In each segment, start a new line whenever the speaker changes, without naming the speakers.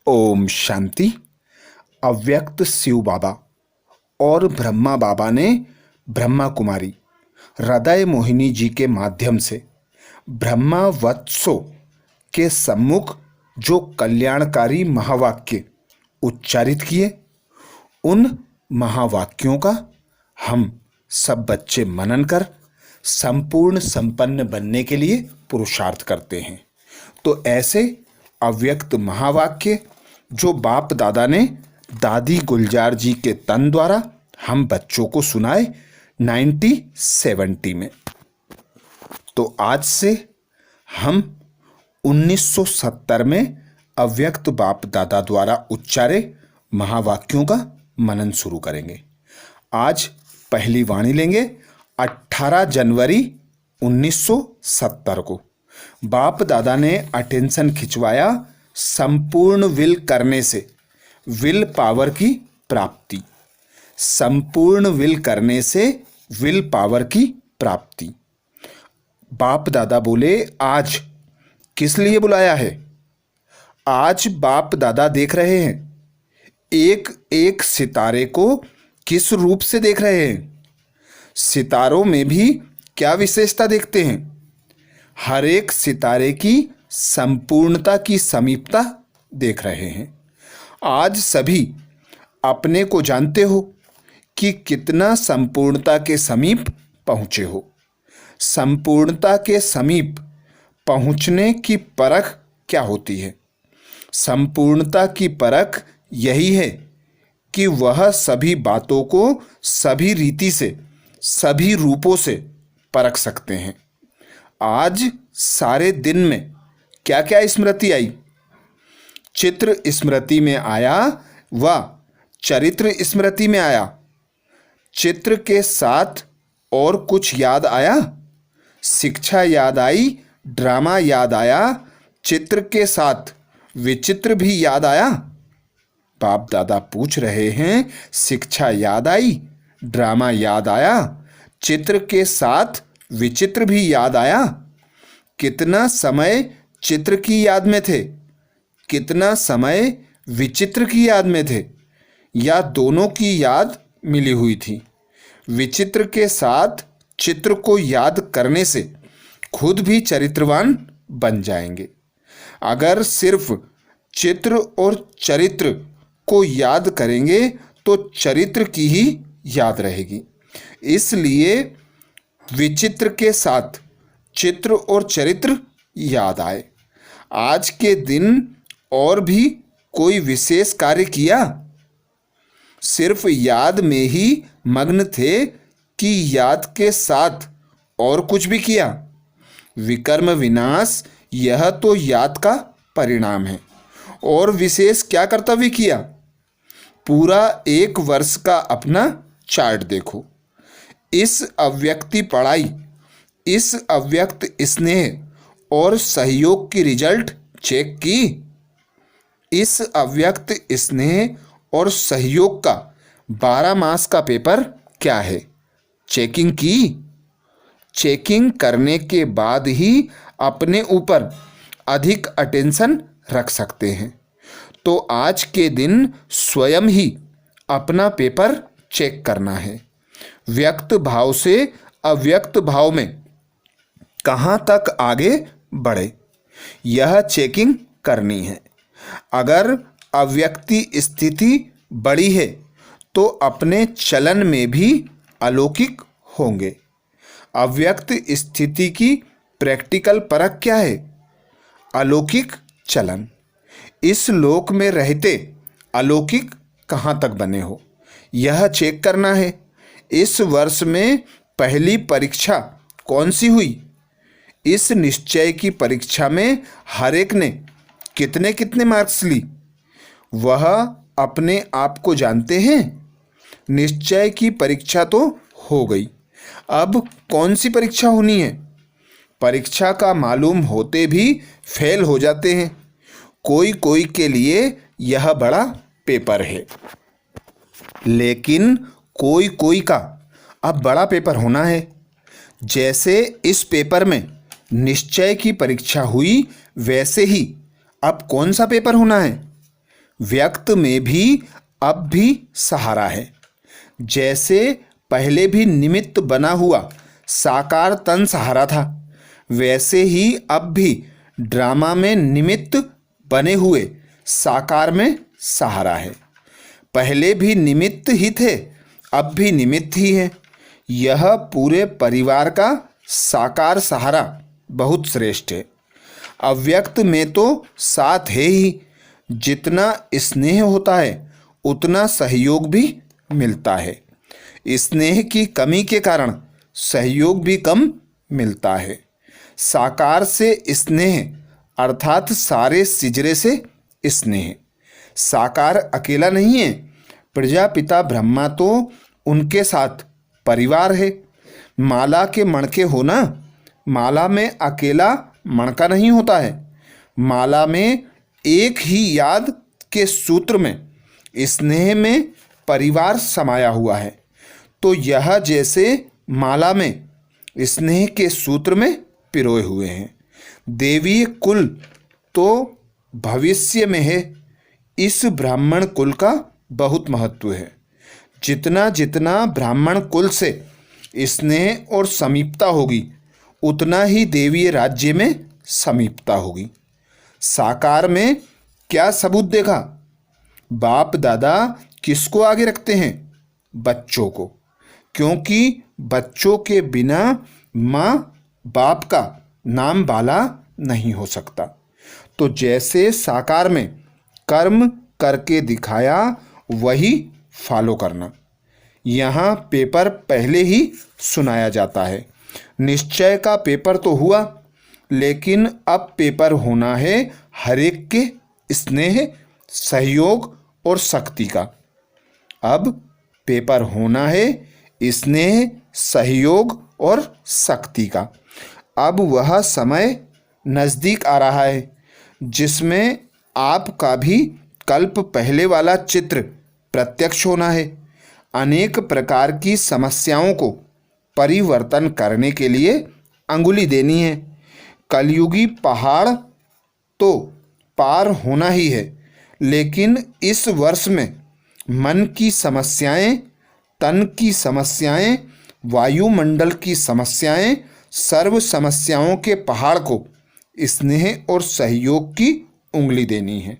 ओम शांति। अव्यक्त शिव बाबा और ब्रह्मा बाबा ने ब्रह्मा कुमारी हृदय मोहिनी जी के माध्यम से ब्रह्मा वत्सों के सम्मुख जो कल्याणकारी महावाक्य उच्चारित किए, उन महावाक्यों का हम सब बच्चे मनन कर संपूर्ण संपन्न बनने के लिए पुरुषार्थ करते हैं। तो ऐसे अव्यक्त महावाक्य जो बाप दादा ने दादी गुलजार जी के तन द्वारा हम बच्चों को सुनाए 1970 में, तो आज से हम 1970 में अव्यक्त बाप दादा द्वारा उच्चारे महावाक्यों का मनन शुरू करेंगे। आज पहली वाणी लेंगे 18 जनवरी 1970 को। बाप दादा ने अटेंशन खिंचवाया संपूर्ण विल करने से विल पावर की प्राप्ति। संपूर्ण विल करने से विल पावर की प्राप्ति। बाप दादा बोले आज किस लिए बुलाया है? आज बाप दादा देख रहे हैं एक एक सितारे को किस रूप से देख रहे हैं। सितारों में भी क्या विशेषता देखते हैं? हर एक सितारे की संपूर्णता की समीपता देख रहे हैं। आज सभी अपने को जानते हो कि कितना संपूर्णता के समीप पहुँचे हो। संपूर्णता के समीप पहुँचने की परख क्या होती है? संपूर्णता की परख यही है कि वह सभी बातों को सभी रीति से, सभी रूपों से परख सकते हैं। आज सारे दिन में क्या क्या स्मृति आई? चित्र स्मृति में आया व चरित्र स्मृति में आया। चित्र के साथ और कुछ याद आया? शिक्षा याद आई, ड्रामा याद आया, चित्र के साथ विचित्र भी याद आया। बाप दादा पूछ रहे हैं, शिक्षा याद आई, ड्रामा याद आया, चित्र के साथ विचित्र भी याद आया? कितना समय चित्र की याद में थे, कितना समय विचित्र की याद में थे, या दोनों की याद मिली हुई थी? विचित्र के साथ चित्र को याद करने से खुद भी चरित्रवान बन जाएंगे। अगर सिर्फ चित्र और चरित्र को याद करेंगे तो चरित्र की ही याद रहेगी। इसलिए विचित्र के साथ चित्र और चरित्र याद आए। आज के दिन और भी कोई विशेष कार्य किया? सिर्फ याद में ही मग्न थे कि याद के साथ और कुछ भी किया? विकर्म विनाश यह तो याद का परिणाम है। और विशेष क्या कर्तव्य किया? पूरा एक वर्ष का अपना चार्ट देखो। इस अव्यक्ति पढ़ाई, इस अव्यक्त स्नेह और सहयोग की रिजल्ट चेक की? इस अव्यक्त स्नेह और सहयोग का 12 मास का पेपर क्या है? चेकिंग की? चेकिंग करने के बाद ही अपने ऊपर अधिक अटेंशन रख सकते हैं। तो आज के दिन स्वयं ही अपना पेपर चेक करना है। व्यक्त भाव से अव्यक्त भाव में कहाँ तक आगे बढ़े, यह चेकिंग करनी है। अगर अव्यक्ति स्थिति बड़ी है तो अपने चलन में भी अलौकिक होंगे। अव्यक्त स्थिति की प्रैक्टिकल परख क्या है? अलौकिक चलन। इस लोक में रहते अलौकिक कहाँ तक बने हो, यह चेक करना है। इस वर्ष में पहली परीक्षा कौन सी हुई? इस निश्चय की परीक्षा में हर एक ने कितने कितने मार्क्स ली, वह अपने आप को जानते हैं। निश्चय की परीक्षा तो हो गई, अब कौन सी परीक्षा होनी है? परीक्षा का मालूम होते भी फेल हो जाते हैं। कोई कोई के लिए यह बड़ा पेपर है, लेकिन कोई कोई का अब बड़ा पेपर होना है। जैसे इस पेपर में निश्चय की परीक्षा हुई, वैसे ही अब कौन सा पेपर होना है? व्यक्त में भी अब भी सहारा है। जैसे पहले भी निमित्त बना हुआ साकार तन सहारा था, वैसे ही अब भी ड्रामा में निमित्त बने हुए साकार में सहारा है। पहले भी निमित्त ही थे, अब भी निमित्त ही है। यह पूरे परिवार का साकार सहारा बहुत श्रेष्ठ है। अव्यक्त में तो साथ है ही। जितना स्नेह होता है उतना सहयोग भी मिलता है। स्नेह की कमी के कारण सहयोग भी कम मिलता है। साकार से स्नेह अर्थात सारे सिजरे से स्नेह। साकार अकेला नहीं है, प्रजापिता ब्रह्मा तो उनके साथ परिवार है। माला के मणके होना, माला में अकेला मणका नहीं होता है। माला में एक ही याद के सूत्र में, स्नेह में परिवार समाया हुआ है। तो यह जैसे माला में स्नेह के सूत्र में पिरोए हुए हैं। देवीय कुल तो भविष्य में है। इस ब्राह्मण कुल का बहुत महत्व है। जितना जितना ब्राह्मण कुल से स्नेह और समीपता होगी, उतना ही देवीय राज्य में समीपता होगी। साकार में क्या सबूत देखा? बाप दादा किसको आगे रखते हैं? बच्चों को, क्योंकि बच्चों के बिना माँ बाप का नाम बाला नहीं हो सकता। तो जैसे साकार में कर्म करके दिखाया, वही फॉलो करना। यहाँ पेपर पहले ही सुनाया जाता है। निश्चय का पेपर तो हुआ, लेकिन अब पेपर होना है हर एक के स्नेह, सहयोग और शक्ति का। अब पेपर होना है स्नेह, सहयोग और शक्ति का। अब वह समय नज़दीक आ रहा है जिसमें आपका भी कल्प पहले वाला चित्र प्रत्यक्ष होना है। अनेक प्रकार की समस्याओं को परिवर्तन करने के लिए अंगुली देनी है। कलयुगी पहाड़ तो पार होना ही है, लेकिन इस वर्ष में मन की समस्याएं, तन की समस्याएं, वायुमंडल की समस्याएं, सर्व समस्याओं के पहाड़ को स्नेह और सहयोग की उंगली देनी है।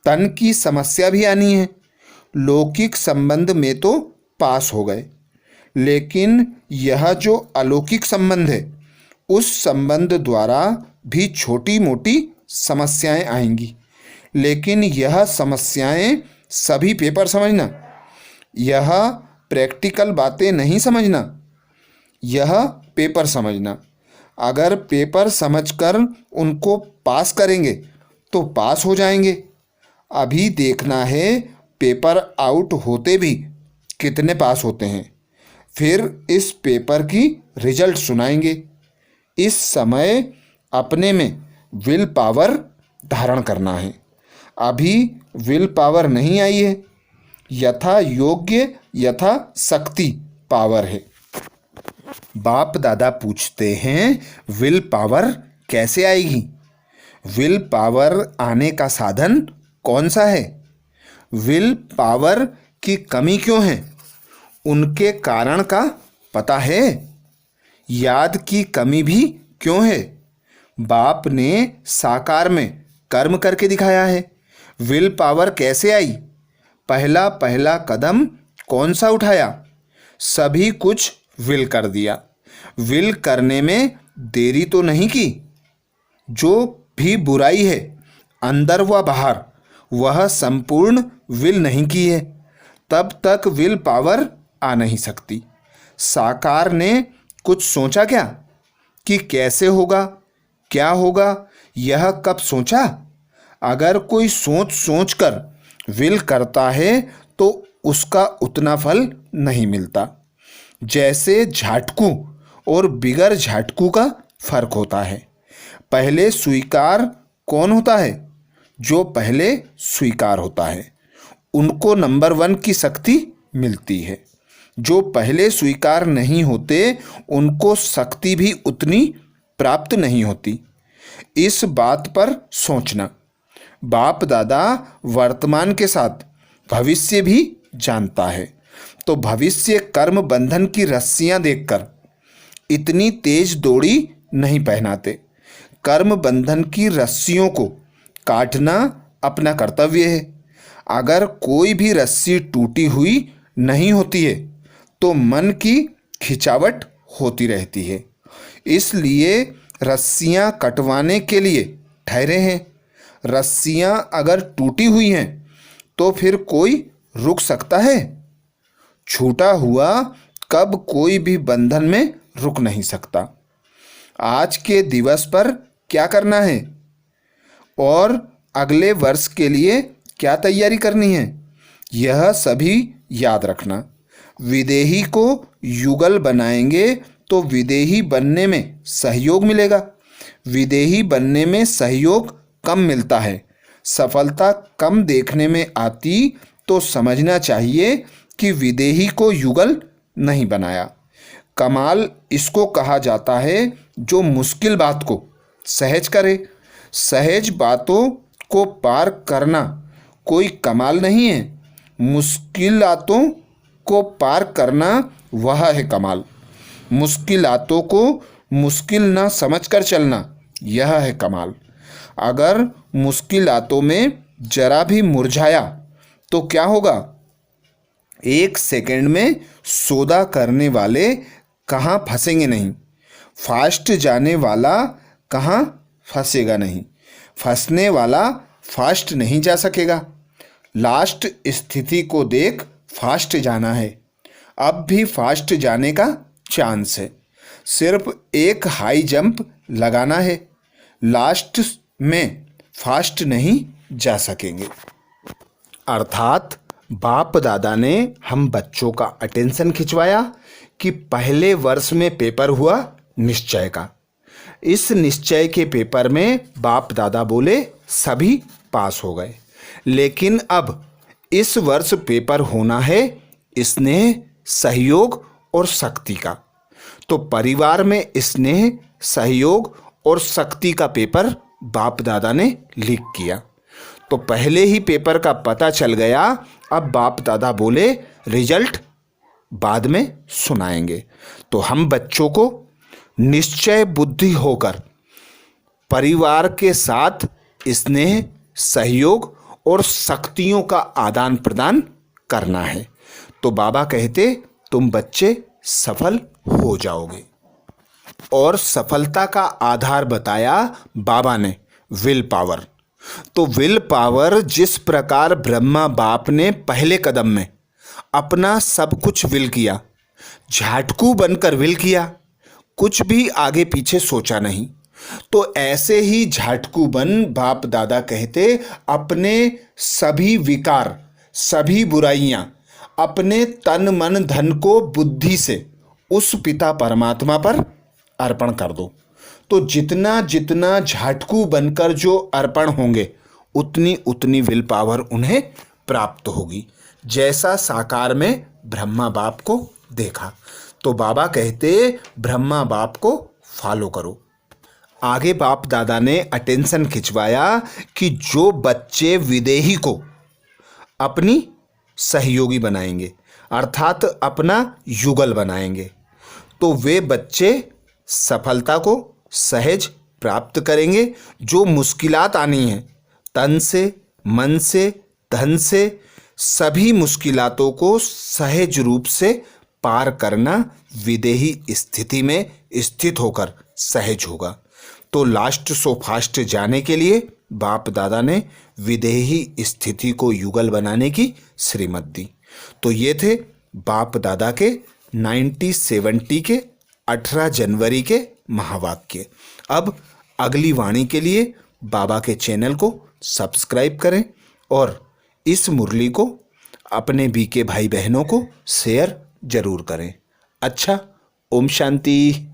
तन की समस्या भी आनी है। लौकिक संबंध में तो पास हो गए, लेकिन यह जो अलौकिक संबंध है, उस संबंध द्वारा भी छोटी मोटी समस्याएं आएंगी। लेकिन यह समस्याएं सभी पेपर समझना, यह प्रैक्टिकल बातें नहीं समझना, यह पेपर समझना। अगर पेपर समझकर उनको पास करेंगे तो पास हो जाएंगे। अभी देखना है पेपर आउट होते भी कितने पास होते हैं, फिर इस पेपर की रिजल्ट सुनाएंगे। इस समय अपने में विल पावर धारण करना है। अभी विल पावर नहीं आई है, यथा योग्य यथा शक्ति पावर है। बाप दादा पूछते हैं, विल पावर कैसे आएगी? विल पावर आने का साधन कौन सा है? विल पावर की कमी क्यों है? उनके कारण का पता है? याद की कमी भी क्यों है? बाप ने साकार में कर्म करके दिखाया है। विल पावर कैसे आई? पहला पहला कदम कौन सा उठाया? सभी कुछ विल कर दिया। विल करने में देरी तो नहीं की। जो भी बुराई है अंदर व बाहर, वह संपूर्ण विल नहीं की है, तब तक विल पावर आ नहीं सकती। साकार ने कुछ सोचा क्या कि कैसे होगा, क्या होगा? यह कब सोचा? अगर कोई सोच सोच कर विल करता है तो उसका उतना फल नहीं मिलता। जैसे झाटकू और बिगर झाटकू का फर्क होता है। पहले स्वीकार कौन होता है? जो पहले स्वीकार होता है, उनको नंबर 1 की शक्ति मिलती है। जो पहले स्वीकार नहीं होते, उनको शक्ति भी उतनी प्राप्त नहीं होती। इस बात पर सोचना। बाप दादा वर्तमान के साथ भविष्य भी जानता है, तो भविष्य कर्म बंधन की रस्सियां देखकर इतनी तेज दौड़ी नहीं पहनाते। कर्म बंधन की रस्सियों को काटना अपना कर्तव्य है। अगर कोई भी रस्सी टूटी हुई नहीं होती है तो मन की खिंचावट होती रहती है। इसलिए रस्सियां कटवाने के लिए ठहरे हैं। रस्सियां अगर टूटी हुई हैं तो फिर कोई रुक सकता है? छूटा हुआ कब कोई भी बंधन में रुक नहीं सकता। आज के दिवस पर क्या करना है और अगले वर्ष के लिए क्या तैयारी करनी है, यह सभी याद रखना। विदेही को युगल बनाएंगे तो विदेही बनने में सहयोग मिलेगा। विदेही बनने में सहयोग कम मिलता है। सफलता कम देखने में आती तो समझना चाहिए कि विदेही को युगल नहीं बनाया। कमाल इसको कहा जाता है जो मुश्किल बात को सहज करे। सहज बातों को पार करना कोई कमाल नहीं है। मुश्किलातों को पार करना वह है कमाल। मुश्किलातों को मुश्किल ना समझकर चलना यह है कमाल। अगर मुश्किलातों में जरा भी मुरझाया तो क्या होगा? एक सेकंड में सौदा करने वाले कहाँ फंसेंगे नहीं। फास्ट जाने वाला कहाँ फंसेगा नहीं। फंसने वाला फास्ट नहीं जा सकेगा। लास्ट स्थिति को देख फास्ट जाना है। अब भी फास्ट जाने का चांस है। सिर्फ एक हाई जंप लगाना है। लास्ट में फास्ट नहीं जा सकेंगे। अर्थात बाप दादा ने हम बच्चों का अटेंशन खिंचवाया कि पहले वर्ष में पेपर हुआ निश्चय का। इस निश्चय के पेपर में बाप दादा बोले सभी पास हो गए। लेकिन अब इस वर्ष पेपर होना है स्नेह, सहयोग और शक्ति का। तो परिवार में स्नेह, सहयोग और शक्ति का पेपर बाप दादा ने लीक किया। तो पहले ही पेपर का पता चल गया। अब बाप दादा बोले रिजल्ट बाद में सुनाएंगे। तो हम बच्चों को निश्चय बुद्धि होकर परिवार के साथ स्नेह, सहयोग और शक्तियों का आदान प्रदान करना है। तो बाबा कहते तुम बच्चे सफल हो जाओगे। और सफलता का आधार बताया बाबा ने विल पावर। तो विल पावर जिस प्रकार ब्रह्मा बाप ने पहले कदम में अपना सब कुछ विल किया, झाटकू बनकर विल किया, कुछ भी आगे पीछे सोचा नहीं, तो ऐसे ही झाटकू बन बाप दादा कहते अपने सभी विकार, सभी बुराइयां, अपने तन मन धन को बुद्धि से उस पिता परमात्मा पर अर्पण कर दो। तो जितना जितना झाटकू बनकर जो अर्पण होंगे उतनी उतनी विल पावर उन्हें प्राप्त होगी। जैसा साकार में ब्रह्मा बाप को देखा। तो बाबा कहते ब्रह्मा बाप को फॉलो करो। आगे बाप दादा ने अटेंशन खिंचवाया कि जो बच्चे विदेही को अपनी सहयोगी बनाएंगे, अर्थात अपना युगल बनाएंगे, तो वे बच्चे सफलता को सहज प्राप्त करेंगे। जो मुश्किलात आनी हैं तन से, मन से, धन से, सभी मुश्किलातों को सहज रूप से पार करना विदेही स्थिति में स्थित होकर सहज होगा। तो लास्ट सो फास्ट जाने के लिए बाप दादा ने विदेही स्थिति को युगल बनाने की श्रीमत दी। तो ये थे बाप दादा के 1970 के 18 जनवरी के महावाक्य। अब अगली वाणी के लिए बाबा के चैनल को सब्सक्राइब करें और इस मुरली को अपने बीके भाई बहनों को शेयर जरूर करें। अच्छा, ओम शांति।